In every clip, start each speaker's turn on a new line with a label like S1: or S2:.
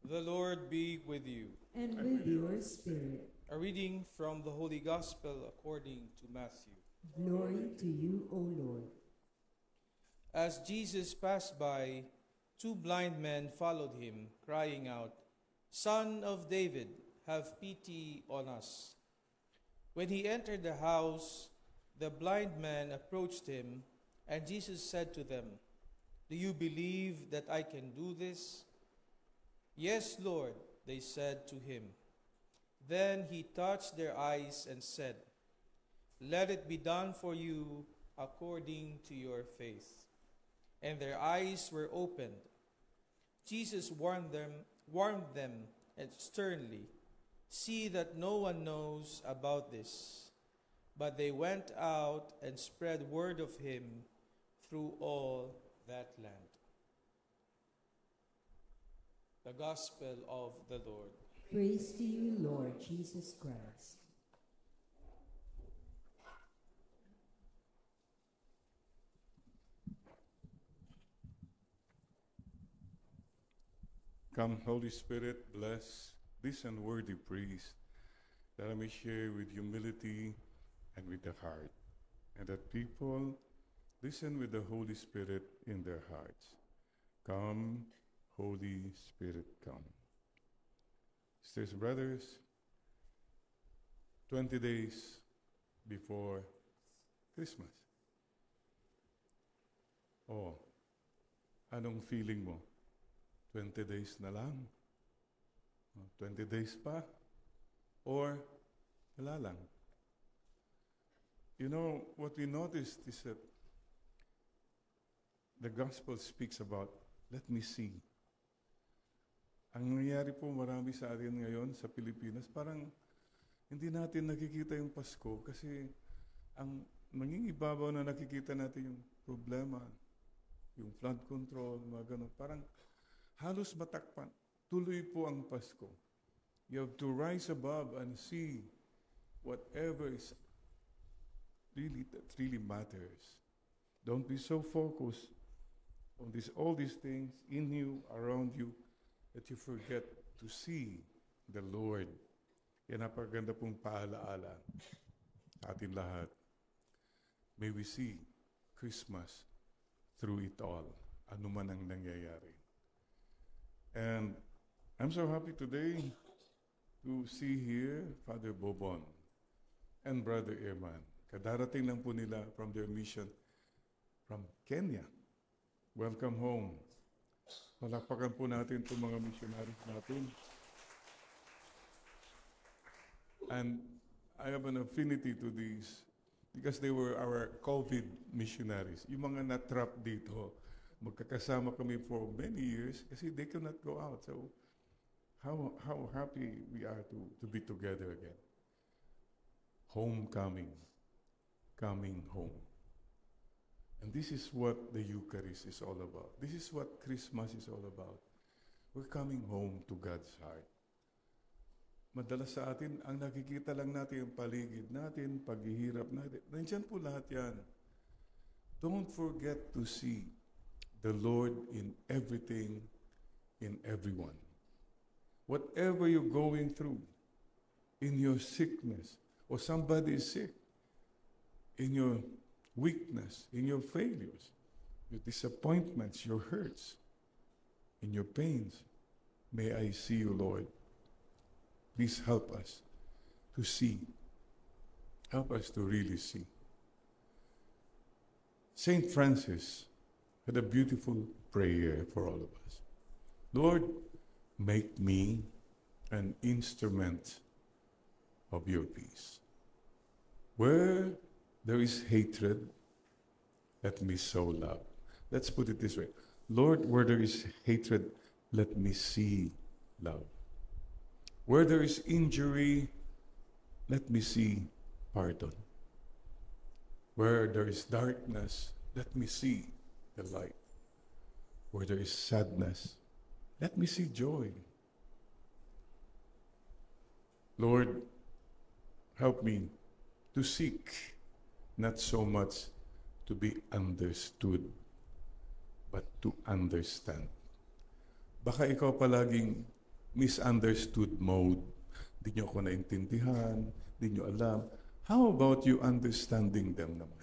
S1: The Lord be with you.
S2: And with your spirit.
S1: A reading from the Holy Gospel according to Matthew.
S2: Glory to you, O Lord.
S1: As Jesus passed by, two blind men followed him, crying out, "Son of David, have pity on us." When he entered the house, the blind men approached him, and Jesus said to them, "Do you believe that I can do this?" "Yes, Lord," they said to him. Then he touched their eyes and said, "Let it be done for you according to your faith." And their eyes were opened. Jesus warned them and sternly, "See that no one knows about this." But they went out and spread word of him through all that land. The Gospel of the Lord.
S2: Praise to you, Lord Jesus Christ.
S3: Come, Holy Spirit, bless this unworthy priest, that I may share with humility and with the heart, and that people listen with the Holy Spirit in their hearts. Come, Holy Spirit, come. Sisters, brothers, 20 days before Christmas. Oh, anong feeling mo? 20 days na lang? 20 days pa? Or wala lang? You know, what we noticed is that the gospel speaks about, let me see. Ang nangyayari po marami sa atin ngayon sa Pilipinas, parang hindi natin nakikita yung Pasko kasi ang nangingibabaw na nakikita natin yung problema, yung flood control, mga ganun. Parang halos matakpan. Tuloy po ang Pasko. You have to rise above and see whatever is that really matters. Don't be so focused on all these things in you, around you, that you forget to see the Lord. Yan ang paganda pong paalaala sa atin lahat. May we see Christmas through it all, ano man ang nangyayari. And I'm so happy today to see here Father Bobon and Brother Eman. Kadarating lang po nila from their mission from Kenya. Welcome home. Palakpakan po natin itong mga missionaries natin. And I have an affinity to these because they were our COVID missionaries. Yung mga na-trap dito, magkakasama kami for many years kasi they cannot go out. So how happy we are to be together again. Homecoming, coming home. And this is what the Eucharist is all about. This is what Christmas is all about. We're coming home to God's heart. Madalas sa atin, ang nakikita lang natin yung paligid natin, paghihirap natin. Nandiyan po lahat yan. Don't forget to see the Lord in everything, in everyone. Whatever you're going through, in your sickness, or somebody is sick, in your weakness, in your failures, your disappointments, your hurts, in your pains, may I see you, Lord. Please help us to see. Help us to really see. Saint Francis had a beautiful prayer for all of us. Lord, make me an instrument of your peace. Where there is hatred, let me sow love. Let's put it this way. Lord, where there is hatred, let me see love. Where there is injury, let me see pardon. Where there is darkness, let me see the light. Where there is sadness, let me see joy. Lord, help me to seek not so much to be understood, but to understand. Baka ikaw palaging misunderstood mode. Hindi nyo ako naintindihan, hindi nyo alam. How about you understanding them naman?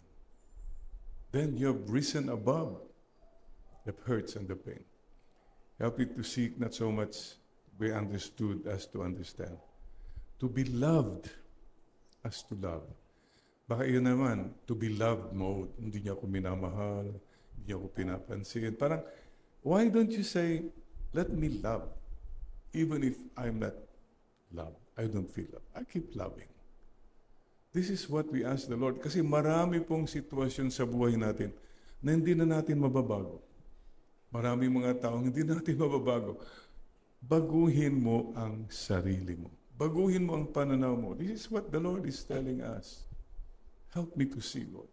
S3: Then you have risen above the hurts and the pain. Help you to seek not so much to be understood as to understand. To be loved as to love. Baka yun naman, to be loved mode. Hindi niya ako minamahal, hindi niya ako pinapansin. Parang, why don't you say, let me love. Even if I'm not loved, I don't feel love. I keep loving. This is what we ask the Lord. Kasi marami pong sitwasyon sa buhay natin na hindi na natin mababago. Marami mga taong hindi natin mababago. Baguhin mo ang sarili mo. Baguhin mo ang pananaw mo. This is what the Lord is telling us. Help me to see, Lord.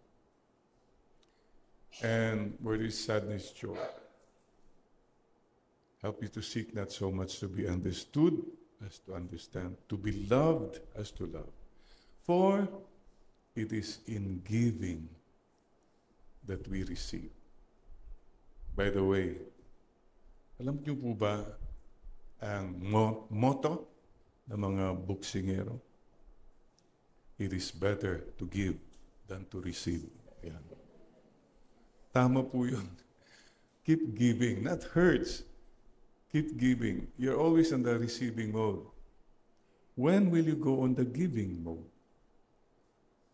S3: And where is sadness, joy? Help me to seek not so much to be understood as to understand, to be loved as to love. For it is in giving that we receive. By the way, alam niyo po ba ang motto ng mga buksingero? It is better to give than to receive. Yan. Tama po yun. Keep giving. Not hurts. Keep giving. You're always in the receiving mode. When will you go on the giving mode?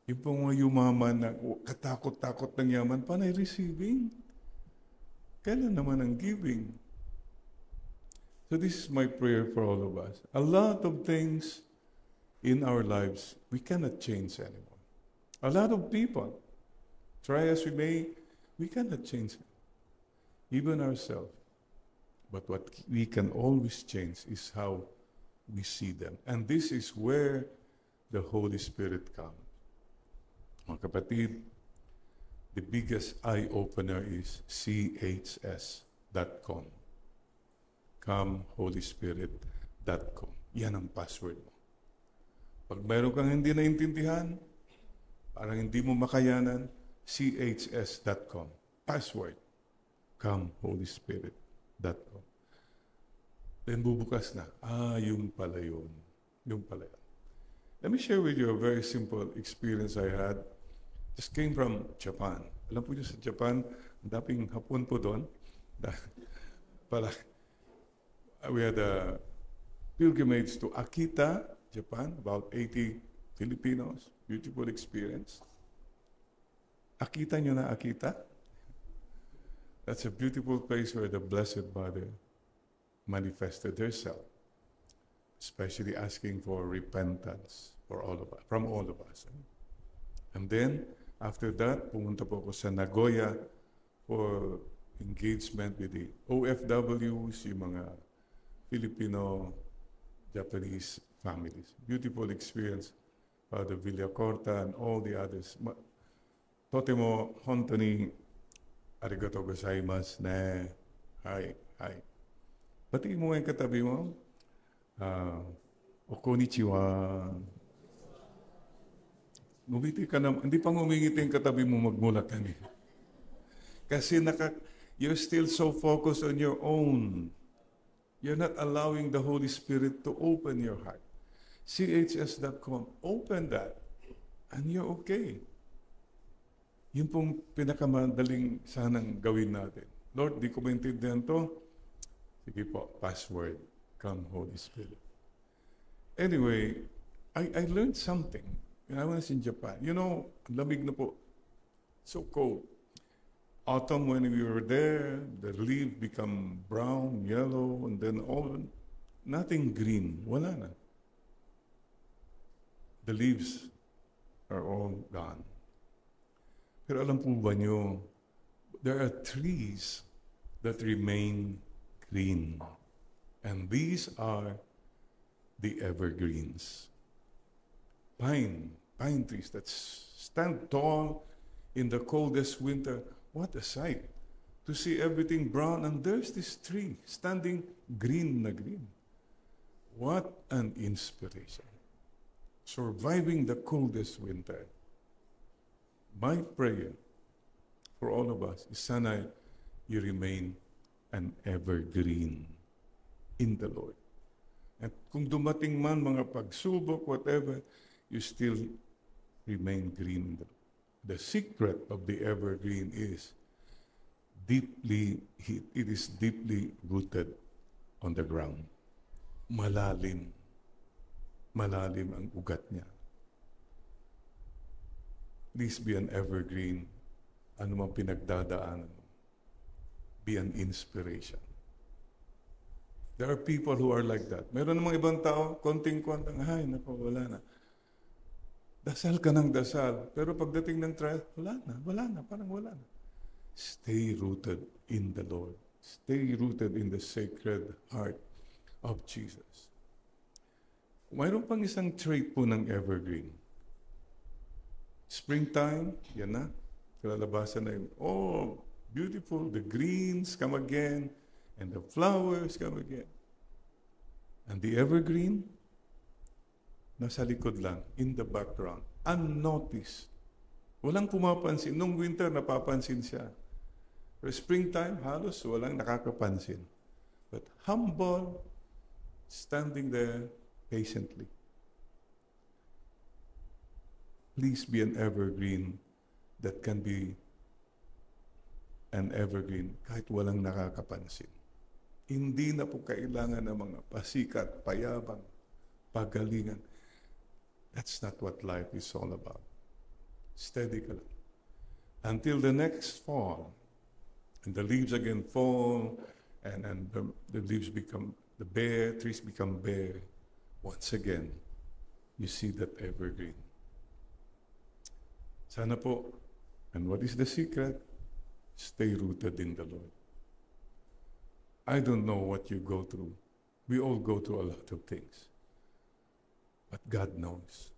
S3: Yung pong mga yumaman na katakot-takot ng yaman, panay receiving. Kailan naman ang giving? So this is my prayer for all of us. A lot of things in our lives we cannot change anymore. A lot of people, try as we may, we cannot change it. Even ourselves. But what we can always change is how we see them. And this is where the Holy Spirit comes. Mga kapatid, the biggest eye-opener is chs.com. ComeHolySpirit.com. Yan ang password mo. Pag mayroon kang hindi naintindihan, parang hindi mo makayanan, chs.com. Password. ComeHolySpirit.com. Then bubukas na. Yung pala yun. Yung pala yun. Let me share with you a very simple experience I had. Just came from Japan. Alam po niyo sa Japan, ang daming hapon po doon. We had a pilgrimage to Akita, Japan, about 80 Filipinos. Beautiful experience. Akita niyo na Akita? That's a beautiful place where the Blessed Mother manifested herself, especially asking for repentance for all of us, from all of us. And then, after that, pumunta po ako sa Nagoya for engagement with the OFWs, yung mga Filipino-Japanese families. Beautiful experience. Father Villacorta and all the others. Totemo hontoni arigatou gozaimasu ne. Hi. Pati mo yung katabi mo. Konnichiwa. Ngumiti ka na, hindi pa ngumingiti yung katabi mo, magmulat ka niya. Kasi you're still so focused on your own. You're not allowing the Holy Spirit to open your heart. chs.com, open that, and you're okay. Yun pong pinakamadaling sanang gawin natin. Lord, di ko maintindihan to. Sige po, password, come Holy Spirit. Anyway, I learned something. When I was in Japan, lamig na po. So cold. Autumn, when we were there, the leaves become brown, yellow, and then nothing green. Wala na. The leaves are all gone. Pero alam po ba nyo, there are trees that remain green. And these are the evergreens. Pine trees that stand tall in the coldest winter. What a sight to see everything brown, and there's this tree standing green na green. What an inspiration. Surviving the coldest winter. My prayer for all of us is sana you remain an evergreen in the Lord. At kung dumating man mga pagsubok, whatever, you still remain green. The secret of the evergreen is it is deeply rooted on the ground. Malalim. Malalim ang ugat niya. Please be an evergreen. Ano mang pinagdadaanan mo. Be an inspiration. There are people who are like that. Meron namang ibang tao, konting-kontang, ay, naku, wala na. Dasal ka ng dasal. Pero pagdating ng trial, wala na, parang wala na. Stay rooted in the Lord. Stay rooted in the sacred heart of Jesus. Mayroon pang isang trait po ng evergreen. Springtime, yan na. Kalalabasan na yun. Oh, beautiful. The greens come again. And the flowers come again. And the evergreen, nasa likod lang, in the background, unnoticed. Walang pumapansin. Nung winter, napapansin siya. Pero springtime, halos walang nakakapansin. But humble, standing there patiently. Please be an evergreen that can be an evergreen kahit walang nakakapansin. Hindi na po kailangan ng mga pasikat, payabang, pagalingan. That's not what life is all about. Steady ka lang. Until the next fall, and the leaves again fall, and the leaves become, the bare, trees become bare. Once again, you see that evergreen. Sana po, and what is the secret? Stay rooted in the Lord. I don't know what you go through. We all go through a lot of things. But God knows.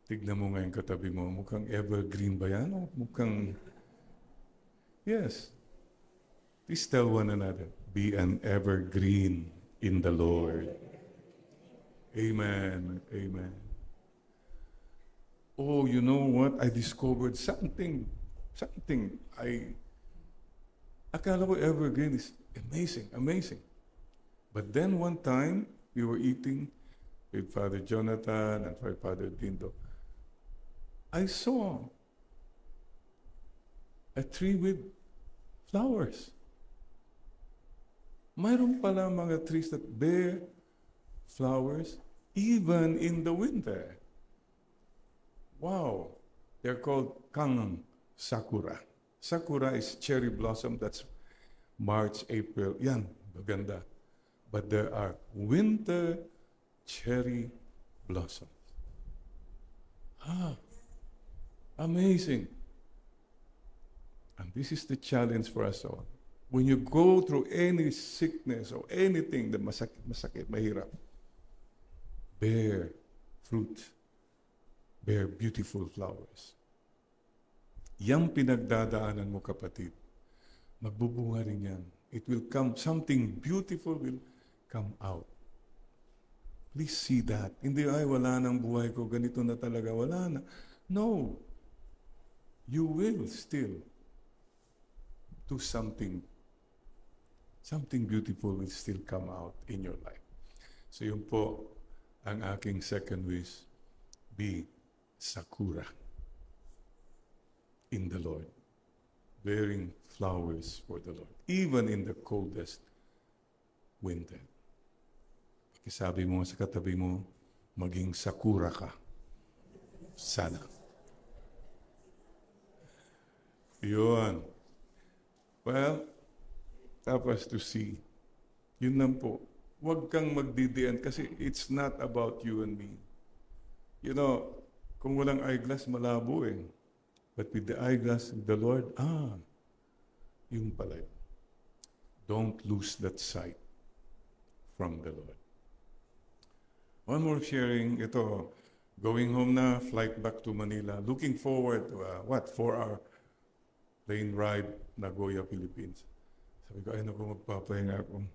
S3: Tignan mo ngayon katabi mo, mukhang evergreen ba yan? O mukhang... Yes. Please tell one another, be an evergreen in the Lord. Amen. Amen. Oh, you know what? I discovered something. Akala ko evergreen is amazing. But then one time, we were eating with Father Jonathan and Father Dindo. I saw a tree with flowers. Mayroon pala mga trees that bear flowers even in the winter. Wow. They're called Kangang Sakura. Sakura is cherry blossom. That's March, April. Yan, maganda. But there are winter cherry blossoms. Amazing. And this is the challenge for us all. When you go through any sickness or anything that masakit, mahirap, bear fruit, bear beautiful flowers. Yang pinagdadaanan mo, kapatid, magbubunga rin yan. It will come, something beautiful will come out. Please see that. Hindi, ay, wala nang buhay ko, ganito na talaga, wala na. No. You will still do something. Something beautiful will still come out in your life. So yun po ang aking second wish. Be Sakura in the Lord, bearing flowers for the Lord, even in the coldest winter. Pakisabi mo sa katabi mo, maging Sakura ka. Sana. Yun. Well, tapos to see. Yun lang po. Huwag kang magdidian kasi it's not about you and me. You know, kung walang eyeglass, malabo eh. But with the eyeglass of the Lord, yung pala yun. Don't lose that sight from the Lord. One more sharing. Ito, going home na, flight back to Manila. Looking forward to 4-hour plane ride, Nagoya, Philippines. Sabi ko, ay naku, magpapahinga ako.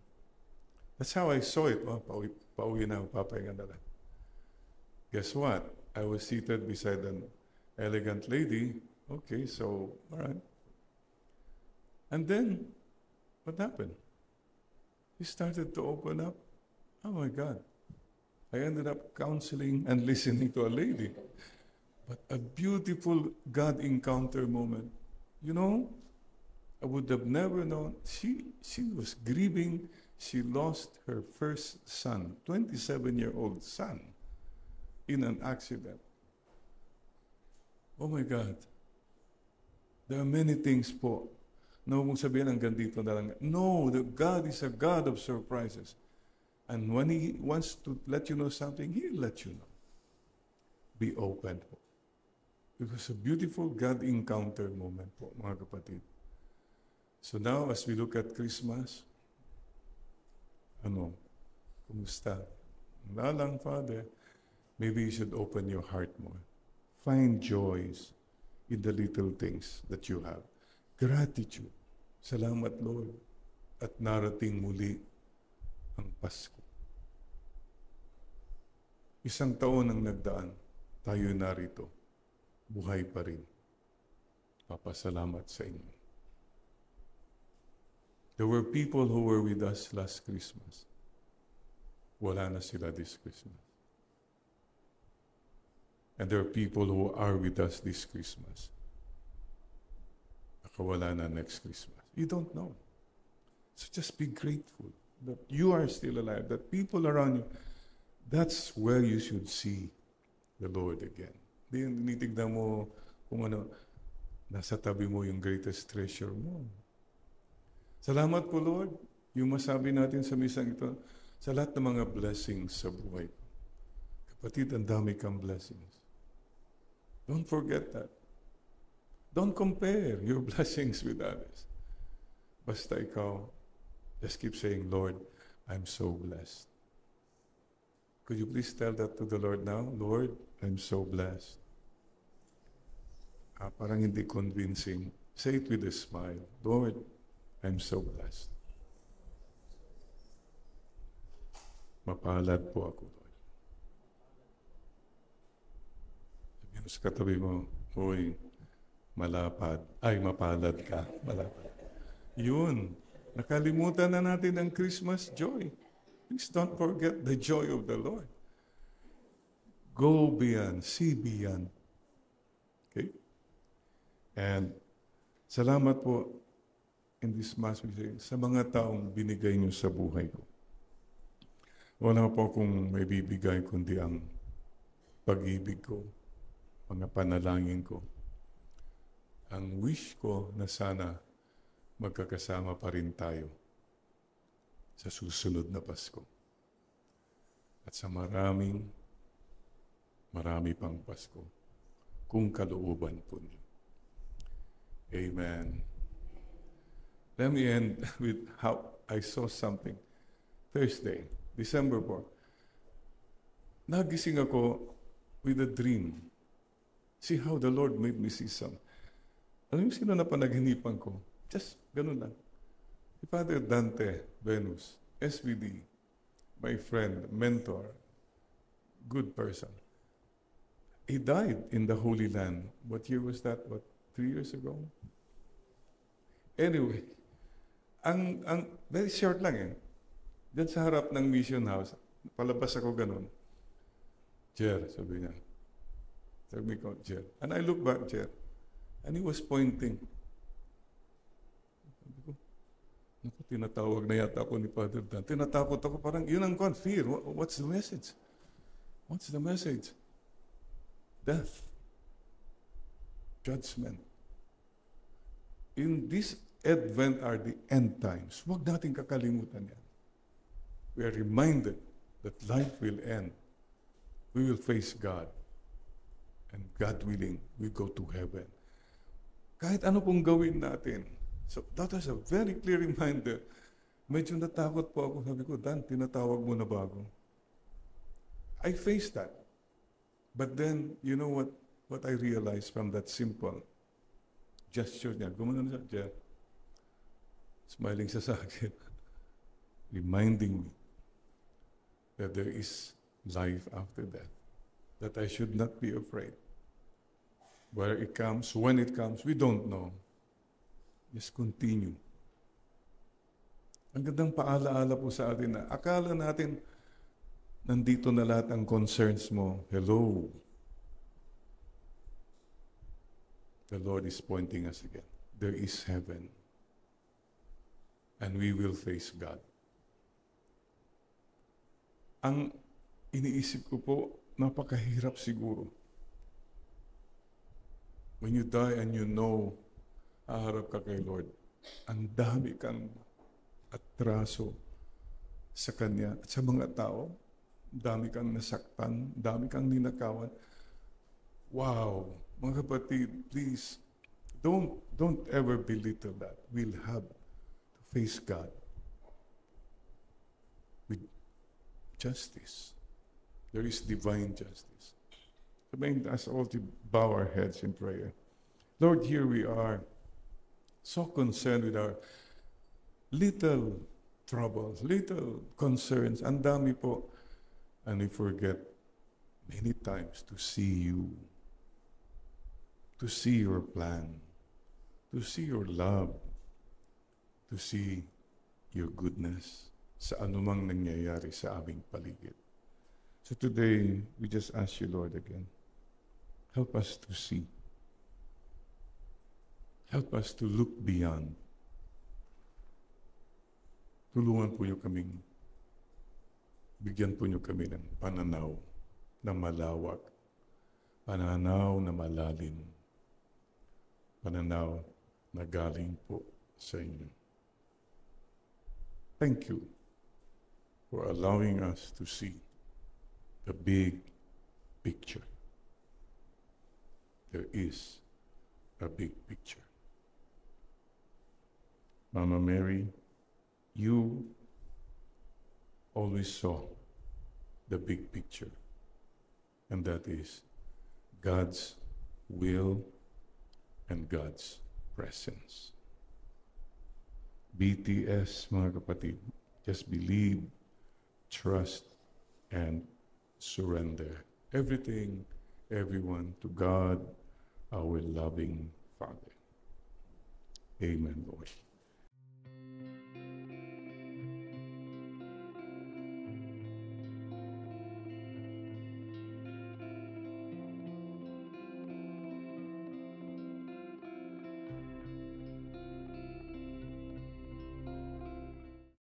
S3: That's how I saw it. Pauwi na, magpapahinga na lang. Guess what? I was seated beside an elegant lady. Okay, so, all right. And then, what happened? He started to open up. Oh my God. I ended up counseling and listening to a lady. But a beautiful God encounter moment. You know, I would have never known. She was grieving. She lost her first son, 27-year-old son, in an accident. Oh my God. There are many things po. No, mong sabihin hanggang dito na lang. No, the God is a God of surprises. And when He wants to let you know something, He'll let you know. Be open po. It was a beautiful God encounter moment po, mga kapatid. So now, as we look at Christmas, kumusta? Wala lang, Father. Maybe you should open your heart more. Find joys in the little things that you have. Gratitude. Salamat, Lord. At narating muli ang Pasko. Isang taon ang nagdaan, tayo narito. Buhay pa rin. Papasalamat sa inyo. There were people who were with us last Christmas. Wala na sila this Christmas. And there are people who are with us this Christmas. Nakawala na next Christmas. You don't know. So just be grateful that you are still alive, that people around you, that's where you should see the Lord again. Hindi yung tinitignan mo kung ano, nasa tabi mo yung greatest treasure mo. Salamat po, Lord, yung masabi natin sa misang ito, sa lahat ng mga blessings sa buhay. Kapatid, ang dami kang blessings. Don't forget that. Don't compare your blessings with others. Basta ikaw, just keep saying, Lord, I'm so blessed. Could you please tell that to the Lord now? Lord, I'm so blessed. Parang hindi convincing. Say it with a smile. Lord, I'm so blessed. Mapalad po ako, Lord. Sabihin mo sa katabi mo, uy, mapalad ka. Malapad. Yun. Nakalimutan na natin ang Christmas joy. Please don't forget the joy of the Lord. Go beyond, see beyond. Okay? And salamat po in this Mass we say, sa mga taong binigay niyo sa buhay ko. Wala po akong may bibigay kundi ang pag-ibig ko, mga panalangin ko. Ang wish ko na sana magkakasama pa rin tayo sa susunod na Pasko. At sa marami pang Pasko, kung kalooban po niyo. Amen. Let me end with how I saw something. Thursday, December 4. Nagising ako with a dream. See how the Lord made me see some. Alam mo sino na panaghinipan ko? Just ganun lang. Si Father Dante Venus, SVD, my friend, mentor, good person. He died in the Holy Land. What year was that? 3 years ago? Anyway, ang very short lang eh. Diyan sa harap ng mission house, palabas ako ganun. Jer, sabi niya. Sabi ko, Jer. And I look back, Jer. And he was pointing. Sabi ko, naku, tinatawag na yata ako ni Father Dan. Tinatakot ako, parang yun ang fear. What's the message? What's the message? Death. Judgment. In this Advent are the end times. Huwag natin kakalimutan yan. We are reminded that life will end. We will face God. And God willing, we go to heaven. Kahit ano pong gawin natin. So that was a very clear reminder. Medyo natakot po ako. Sabi ko, Dan, tinatawag mo na bago. I faced that. But then, you know what I realized from that simple gesture niya. Gumanon siya, Jeff. Smiling siya sa akin. Reminding me that there is life after death. That I should not be afraid. Where it comes, when it comes, we don't know. Just continue. Ang gandang paalaala po sa atin na akala natin nandito na lahat ang concerns mo. Hello. The Lord is pointing us again. There is heaven. And we will face God. Ang iniisip ko po, napakahirap siguro. When you die and you know, haharap ka kay Lord, ang dami kang atraso sa Kanya at sa mga tao, dami kang nasaktan, dami kang ninakawan. Wow! Mga kapatid, please, don't ever belittle that. We'll have to face God with justice. There is divine justice. Sabihin, as all to bow our heads in prayer. Lord, here we are, so concerned with our little troubles, little concerns. Ang dami po. And we forget many times to see you, to see your plan, to see your love, to see your goodness sa anumang nangyayari sa aming paligid. So today, we just ask you, Lord, again, help us to see. Help us to look beyond. Tulungan po niyo kaming, bigyan po niyo kami ng pananaw na malawak, pananaw na malalim, pananaw na galing po sa inyo. Thank you for allowing us to see the big picture. There is a big picture. Mama Mary, you always saw the big picture, and that is God's will and God's presence. BTS, mga kapatid, just believe, trust, and surrender. Everything, everyone to God, our loving Father. Amen, Lord.